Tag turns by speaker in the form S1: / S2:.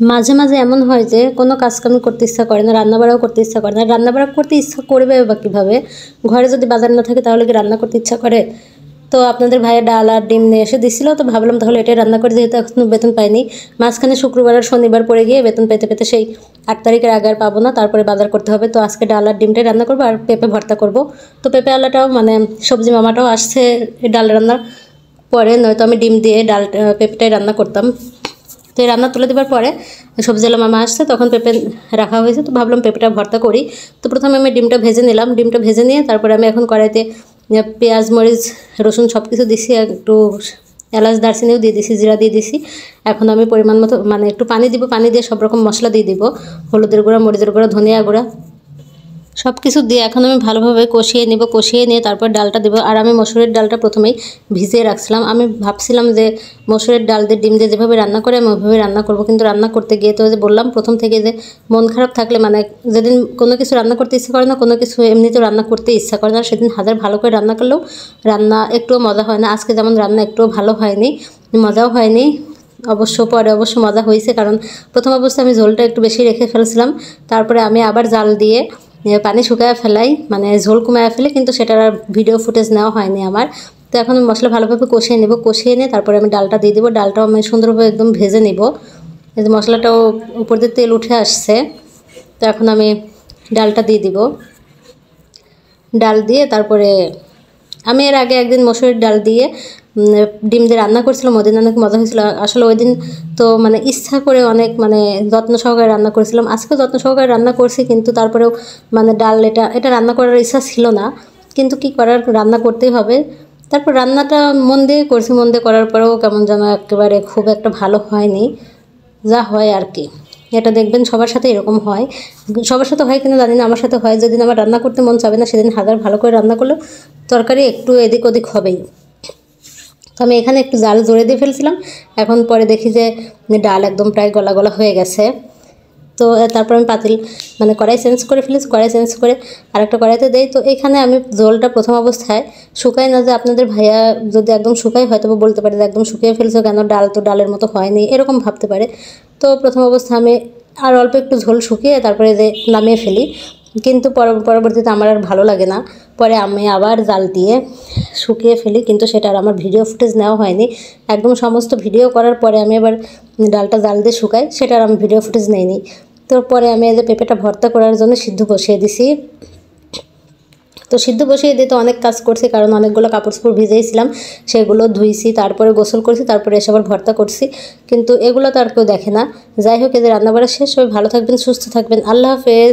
S1: মাঝে, মাঝে এমন হয় যে কোনো কাজকাম করতে ইচ্ছা করে না, রান্নাবাড়াও করতে ইচ্ছা করে না। রান্নাবাড়া করতে ইচ্ছা করবে বা কীভাবে? ঘরে যদি বাজার না থাকে তাহলে কি রান্না করতে ইচ্ছা করে? তো আপনাদের ভাইয়া ডাল আর ডিম নিয়ে এসে দিছিল, তো ভাবলাম তাহলে এটাই রান্না করে, যেহেতু এখনো বেতন পাইনি। মাঝখানে শুক্রবার আর শনিবার পড়ে গিয়ে বেতন পেতে পেতে সেই 8 তারিখের আগে আর পাবো না, তারপরে বাজার করতে হবে। তো আজকে ডাল আর ডিমটাই রান্না করবো আর পেঁপে ভর্তা করব। তো পেঁপে আলাটাও মানে সবজি মামাটাও আসছে ডাল রান্নার পরে, নয়তো আমি ডিম দিয়ে ডাল পেঁপেটাই রান্না করতাম। তো এই রান্না তুলে দেওয়ার পরে সবজিওয়ালা মামা আসছে, তখন পেঁপে রাখা হয়েছে, তো ভাবলাম পেঁপেটা ভর্তা করি। তো প্রথমে আমি ডিমটা ভেজে নিলাম, ডিমটা ভেজে নিয়ে তারপরে আমি এখন কড়াইতে পেঁয়াজ মরিচ রসুন সব কিছু দিছি, একটু এলাচ দারচিনিও দিয়ে দিছি, জিরা দিয়ে দিছি। এখন আমি পরিমাণ মতো মানে একটু পানি দিব, পানি দিয়ে সব রকম মশলা দিয়ে দিব, হলুদের গুঁড়া, মরিচের গুঁড়া, ধনিয়া গুঁড়া সব কিছু দিয়ে এখন আমি ভালোভাবে কষিয়ে নেব। কষিয়ে নিয়ে তারপর ডালটা দেবো। আর আমি মসুরের ডালটা প্রথমেই ভিজিয়ে রাখছিলাম। আমি ভাবছিলাম যে মসুরের ডাল দিয়ে ডিম দিয়ে যেভাবে রান্না করে আমি ওইভাবে রান্না করব, কিন্তু রান্না করতে গিয়ে তো যে বললাম প্রথম থেকে যে মন খারাপ থাকলে মানে যেদিন কোনো কিছু রান্না করতে ইচ্ছা করে না, কোনো কিছু এমনিতেও রান্না করতে ইচ্ছা করে না, সেদিন হাজার ভালো করে রান্না করলেও রান্না একটুও মজা হয় না। আজকে যেমন রান্না একটুও ভালো হয়নি, মজাও হয়নি। পরে অবশ্য মজা হয়েছে, কারণ প্রথম অবস্থায় আমি ঝোলটা একটু বেশি রেখে ফেলছিলাম। তারপরে আমি আবার জাল দিয়ে পানি শুকায় ফেলাই, মানে ঝোল কমায় ফেলে, কিন্তু সেটার আর ভিডিও ফুটেজ নেওয়া হয়নি আমার। তো এখন মশলা ভালোভাবে কষিয়ে নেব, কষিয়ে নিয়ে তারপরে আমি ডালটা দিয়ে দেবো। ডালটাও আমি সুন্দরভাবে একদম ভেজে নেব। এই যে মশলাটাও উপর দিয়ে তেল উঠে আসছে, তো এখন আমি ডালটা দিয়ে দিব। ডাল দিয়ে তারপরে আমি এর আগে একদিন মসুরের ডাল দিয়ে ডিম দিয়ে রান্না করছিলাম, ওই দিন অনেক মজা হয়েছিল। আসলে ওই দিন তো মানে ইচ্ছা করে অনেক মানে যত্ন সহকারে রান্না করেছিলাম। আজকেও যত্ন সহকারে রান্না করছি, কিন্তু তারপরেও মানে ডাল এটা রান্না করার ইচ্ছা ছিল না, কিন্তু কি করার, রান্না করতেই হবে। তারপর রান্নাটা মন দিয়ে করছি, মন দিয়ে করার পরেও কেমন যেন একেবারে খুব একটা ভালো হয়নি, যা হয় আর কি। এটা দেখবেন সবার সাথে এরকম হয়, সবার সাথে হয় কিনা জানি না, আমার সাথে হয়। যেদিন আমার রান্না করতে মন চাবে না, সেদিন হাজার ভালো করে রান্না করলেও তরকারি একটু এদিক ওদিক হবেই। তো আমি এখানে একটু জাল জোরে দিয়ে ফেলছিলাম, এখন পরে দেখি যে ডাল একদম প্রায় গলা গলা হয়ে গেছে। তো তারপর আমি পাতিল মানে কড়াই চেঞ্জ করে ফেলেছি, কড়াই চেঞ্জ করে আরেকটা কড়াইতে দেই। তো এখানে আমি ঝোলটা প্রথম অবস্থায় শুকাই না, যে আপনাদের ভাইয়া যদি একদম শুকাই হয়তো বলতে পারে যে একদম শুকিয়ে ফেলছো কেন, ডাল তো ডালের মতো হয়নি, এরকম ভাবতে পারে। তো প্রথম অবস্থায় আমি আর অল্প একটু ঝোল শুকিয়ে তারপরে যে নামিয়ে ফেলি, কিন্তু পরবর্তীতে আমার আর ভালো লাগে না, পরে আমি আবার জাল দিয়ে শুকিয়ে ফেলি, কিন্তু সেটা আর আমার ভিডিও ফুটেজ নেওয়া হয়নি। একদম সমস্ত ভিডিও করার পরে আমি আবার ডালটা জাল দিয়ে শুকাই, সেটা আর আমি ভিডিও ফুটেজ নেইনি। তো পরে আমি এই যে পেঁপেটা ভর্তা করার জন্য সিদ্ধ বসিয়ে দিছি। তো সিদ্ধ বসিয়ে দিয়ে তো অনেক কাজ করছি, কারণ অনেকগুলো কাপড় চোপড় ভিজেছিলাম, সেগুলো ধুইছি, তারপরে গোসল করছি, তারপরে এসে আবার ভর্তা করছি, কিন্তু এগুলো তো আর কেউ দেখে না। যাই হোক, এদের রান্নাবাড়া শেষ। সবাই ভালো থাকবেন, সুস্থ থাকবেন, আল্লাহ হাফেজ।